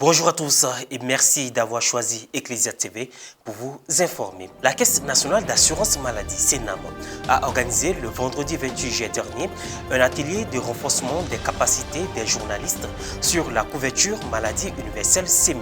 Bonjour à tous et merci d'avoir choisi Ecclesia TV pour vous informer. La Caisse nationale d'assurance maladie, CNAM, a organisé le vendredi 28 juillet dernier un atelier de renforcement des capacités des journalistes sur la couverture maladie universelle CEMU.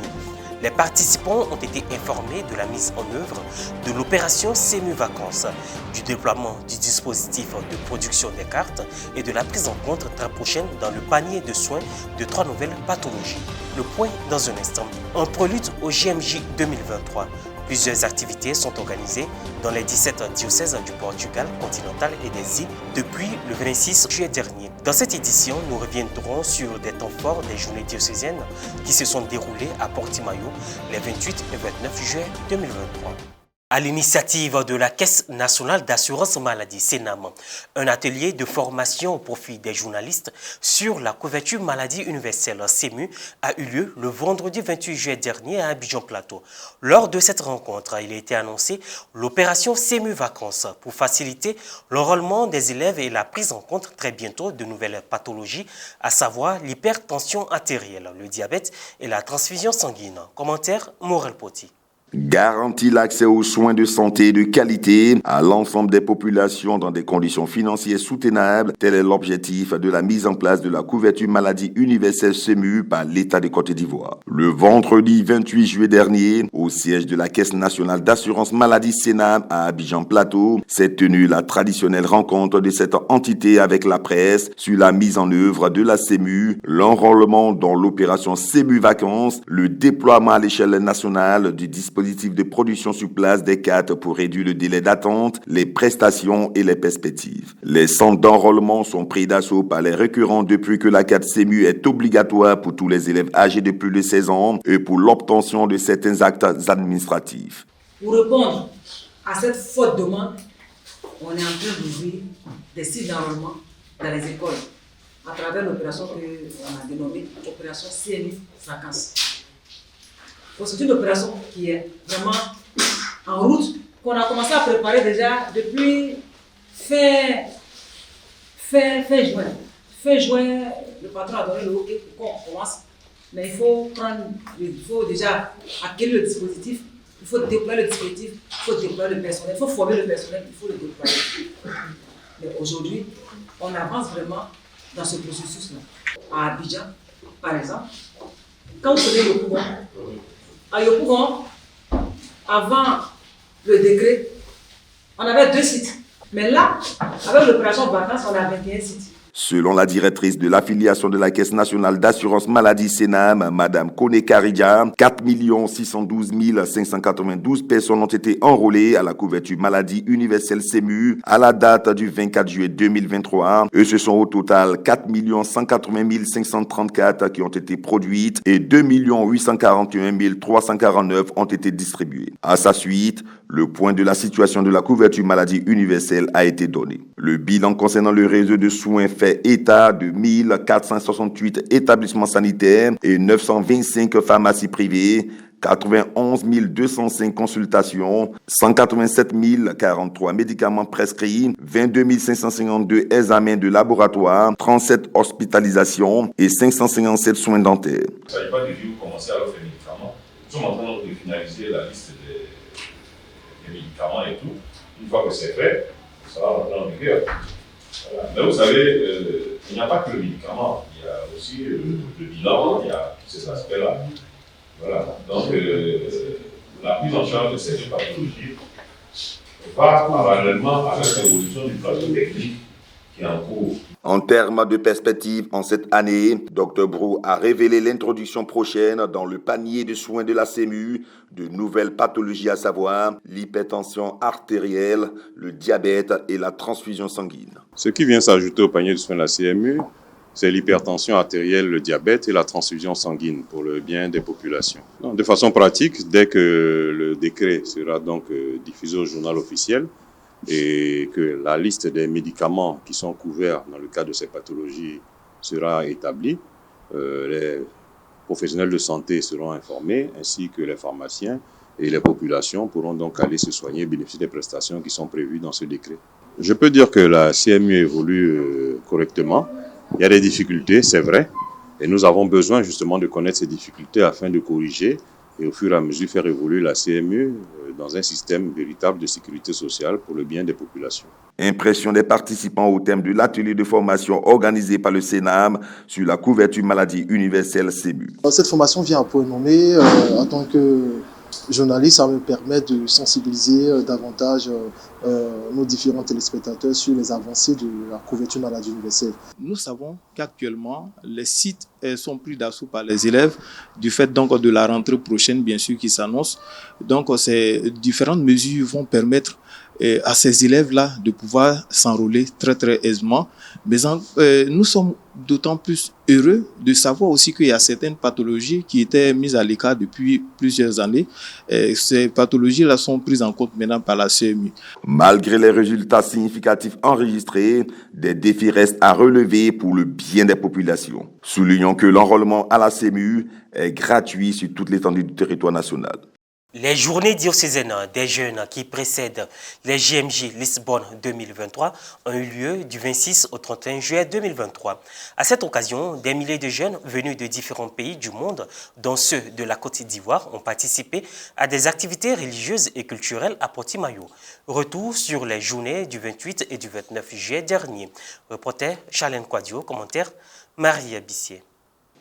Les participants ont été informés de la mise en œuvre de l'opération CEMU Vacances, du déploiement du dispositif de production des cartes et de la prise en compte très prochaine dans le panier de soins de 3 nouvelles pathologies. Le point dans un instant. En prélude au JMJ 2023, plusieurs activités sont organisées dans les 17 diocèses du Portugal continental et des îles depuis le 26 juillet dernier. Dans cette édition, nous reviendrons sur des temps forts des journées diocésaines qui se sont déroulées à Portimao les 28 et 29 juillet 2023. À l'initiative de la Caisse nationale d'assurance maladie, CNAM, un atelier de formation au profit des journalistes sur la couverture maladie universelle CEMU a eu lieu le vendredi 28 juillet dernier à Abidjan Plateau. Lors de cette rencontre, il a été annoncé l'opération CEMU Vacances pour faciliter l'enrôlement des élèves et la prise en compte très bientôt de nouvelles pathologies, à savoir l'hypertension artérielle, le diabète et la transfusion sanguine. Commentaire Morel Poti. Garantit l'accès aux soins de santé de qualité à l'ensemble des populations dans des conditions financières soutenables. Tel est l'objectif de la mise en place de la couverture maladie universelle CEMU par l'État de Côte d'Ivoire. Le vendredi 28 juillet dernier, au siège de la Caisse nationale d'assurance maladie CNAM à Abidjan Plateau, s'est tenue la traditionnelle rencontre de cette entité avec la presse sur la mise en œuvre de la CEMU, l'enrôlement dans l'opération CEMU Vacances, le déploiement à l'échelle nationale du dispositif de production sur place des cartes pour réduire le délai d'attente, les prestations et les perspectives. Les centres d'enrôlement sont pris d'assaut par les récurrents depuis que la carte CEMU est obligatoire pour tous les élèves âgés de plus de 16 ans et pour l'obtention de certains actes administratifs. Pour répondre à cette forte demande, on est en train d'ouvrir des sites d'enrôlement dans les écoles à travers l'opération qu'on a dénommée opération CEMU Vacances. C'est une opération qui est vraiment en route, qu'on a commencé à préparer déjà depuis fin juin. Fin juin, le patron a donné le OK pour qu'on commence. Mais il faut déjà acquérir le dispositif, il faut déployer le dispositif, il faut déployer le personnel, il faut former le personnel, il faut le déployer. Mais aujourd'hui, on avance vraiment dans ce processus-là. À Abidjan, par exemple, quand vous prenez le pouvoir, à Yopougon, avant le décret, on avait 2 sites. Mais là, avec l'opération vacances, on a 21 sites. Selon la directrice de l'affiliation de la Caisse nationale d'assurance maladie CNAM, Madame Kone Karidja, 4 612 592 personnes ont été enrôlées à la couverture maladie universelle CEMU à la date du 24 juillet 2023. Et ce sont au total 4 180 534 qui ont été produites et 2 841 349 ont été distribuées. À sa suite, le point de la situation de la couverture maladie universelle a été donné. Le bilan concernant le réseau de soins fait état de 1468 établissements sanitaires et 925 pharmacies privées, 91 205 consultations, 187 043 médicaments prescrits, 22 552 examens de laboratoire, 37 hospitalisations et 557 soins dentaires. Il ne s'agit pas de dire vous commencez à offrir des médicaments. Nous sommes en train de finaliser la liste des médicaments et tout. Une fois que c'est fait, ça va rentrer en vigueur. Voilà. Mais vous savez, il n'y a pas que le médicament, il y a aussi le bilan, il y a tous ces aspects-là. Voilà. Donc, la prise en charge de ces pathologies va parallèlement avec l'évolution du plateau technique qui est en cours. En termes de perspective, en cette année, Dr Brou a révélé l'introduction prochaine dans le panier de soins de la CEMU de nouvelles pathologies, à savoir l'hypertension artérielle, le diabète et la transfusion sanguine. Ce qui vient s'ajouter au panier de soins de la CEMU, c'est l'hypertension artérielle, le diabète et la transfusion sanguine pour le bien des populations. Donc, de façon pratique, dès que le décret sera donc diffusé au journal officiel, et que la liste des médicaments qui sont couverts dans le cadre de ces pathologies sera établie, les professionnels de santé seront informés, ainsi que les pharmaciens et les populations pourront donc aller se soigner et bénéficier des prestations qui sont prévues dans ce décret. Je peux dire que la CMU évolue correctement. Il y a des difficultés, c'est vrai, Et nous avons besoin justement de connaître ces difficultés afin de corriger et au fur et à mesure faire évoluer la CMU dans un système véritable de sécurité sociale pour le bien des populations. Impression des participants au thème de l'atelier de formation organisé par le CNAM sur la couverture maladie universelle CMU. Cette formation vient à point nommé. En tant que journaliste, ça me permet de sensibiliser davantage nos différents téléspectateurs sur les avancées de la couverture maladie universelle. Nous savons qu'actuellement, les sites sont pris d'assaut par les élèves du fait donc de la rentrée prochaine, bien sûr, qui s'annonce. Donc, ces différentes mesures vont permettre à ces élèves-là de pouvoir s'enrôler très très aisément. Mais nous sommes d'autant plus heureux de savoir aussi qu'il y a certaines pathologies qui étaient mises à l'écart depuis plusieurs années. Ces pathologies-là sont prises en compte maintenant par la CMU. Malgré les résultats significatifs enregistrés, des défis restent à relever pour le bien des populations. Soulignons que l'enrôlement à la CMU est gratuit sur toute l'étendue du territoire national. Les journées diocésaines des jeunes qui précèdent les JMJ Lisbonne 2023 ont eu lieu du 26 au 31 juillet 2023. À cette occasion, des milliers de jeunes venus de différents pays du monde, dont ceux de la Côte d'Ivoire, ont participé à des activités religieuses et culturelles à Portimao. Retour sur les journées du 28 et du 29 juillet dernier. Reporter Charlène Quadio, commentaire Marie Abissier.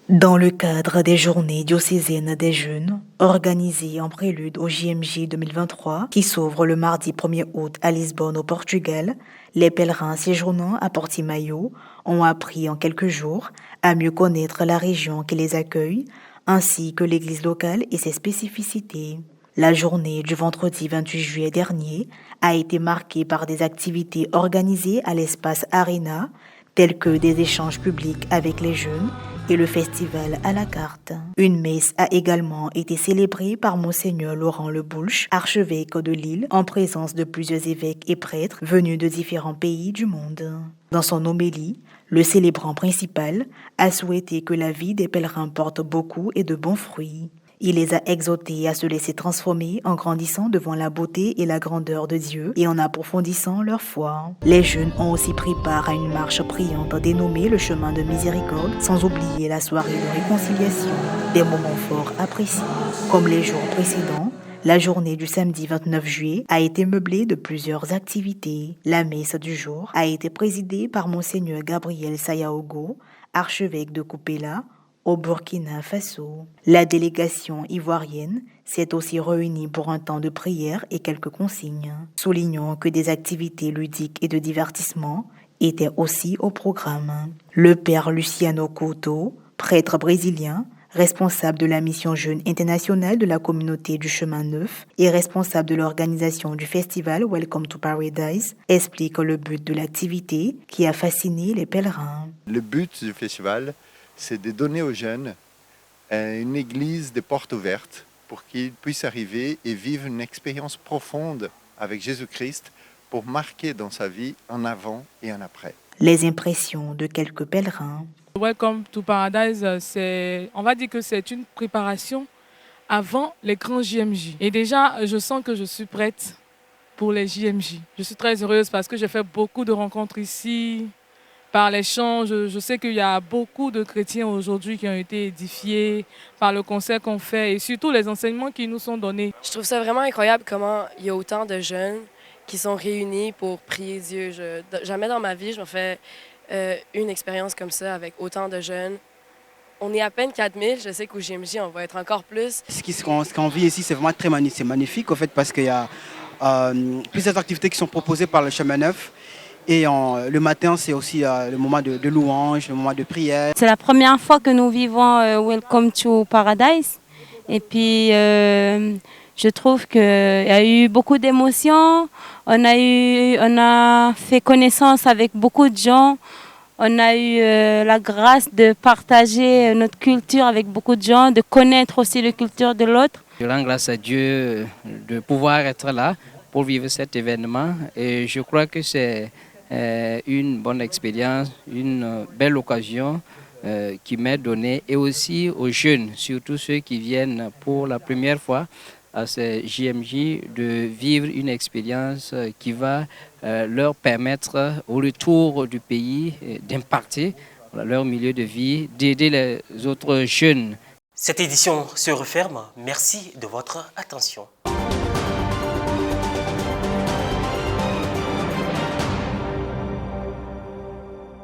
Dans le cadre des journées diocésaines des jeunes, organisées en prélude au JMJ 2023, qui s'ouvre le mardi 1er août à Lisbonne au Portugal, les pèlerins séjournant à Portimao ont appris en quelques jours à mieux connaître la région qui les accueille, ainsi que l'église locale et ses spécificités. La journée du vendredi 28 juillet dernier a été marquée par des activités organisées à l'espace Arena, tels que des échanges publics avec les jeunes et le festival à la carte. Une messe a également été célébrée par Monseigneur Laurent Leboulch, archevêque de Lille, en présence de plusieurs évêques et prêtres venus de différents pays du monde. Dans son homélie, le célébrant principal a souhaité que la vie des pèlerins porte beaucoup et de bons fruits. Il les a exhortés à se laisser transformer en grandissant devant la beauté et la grandeur de Dieu et en approfondissant leur foi. Les jeunes ont aussi pris part à une marche priante dénommée le chemin de miséricorde, sans oublier la soirée de réconciliation, des moments forts appréciés. Comme les jours précédents, la journée du samedi 29 juillet a été meublée de plusieurs activités. La messe du jour a été présidée par Monseigneur Gabriel Sayaogo, archevêque de Kupela, au Burkina Faso. La délégation ivoirienne s'est aussi réunie pour un temps de prière et quelques consignes. Soulignons que des activités ludiques et de divertissement étaient aussi au programme. Le père Luciano Couto, prêtre brésilien, responsable de la mission jeune internationale de la communauté du Chemin Neuf et responsable de l'organisation du festival Welcome to Paradise, explique le but de l'activité qui a fasciné les pèlerins. Le but du festival, c'est de donner aux jeunes une église des portes ouvertes pour qu'ils puissent arriver et vivre une expérience profonde avec Jésus-Christ pour marquer dans sa vie un avant et un après. Les impressions de quelques pèlerins. Welcome to Paradise, on va dire que c'est une préparation avant les grands JMJ. Et déjà, je sens que je suis prête pour les JMJ. Je suis très heureuse parce que j'ai fait beaucoup de rencontres ici. Par les chants, je sais qu'il y a beaucoup de chrétiens aujourd'hui qui ont été édifiés par le concert qu'on fait et surtout les enseignements qui nous sont donnés. Je trouve ça vraiment incroyable comment il y a autant de jeunes qui sont réunis pour prier Dieu. Jamais dans ma vie, je me fais une expérience comme ça avec autant de jeunes. On est à peine 4000, je sais qu'au JMJ, on va être encore plus. Ce qu'on vit ici, c'est vraiment très magnifique en fait, parce qu'il y a plusieurs activités qui sont proposées par le Chemin Neuf. Et le matin, c'est aussi le moment de louange, le moment de prière. C'est la première fois que nous vivons Welcome to Paradise. Et puis, je trouve qu'il y a eu beaucoup d'émotions. On a fait connaissance avec beaucoup de gens. On a eu la grâce de partager notre culture avec beaucoup de gens, de connaître aussi la culture de l'autre. Je rends grâce à Dieu de pouvoir être là pour vivre cet événement. Et je crois que c'est une bonne expérience, une belle occasion qui m'est donnée, et aussi aux jeunes, surtout ceux qui viennent pour la première fois à ces JMJ, de vivre une expérience qui va leur permettre au retour du pays d'impacter leur milieu de vie, d'aider les autres jeunes. Cette édition se referme. Merci de votre attention.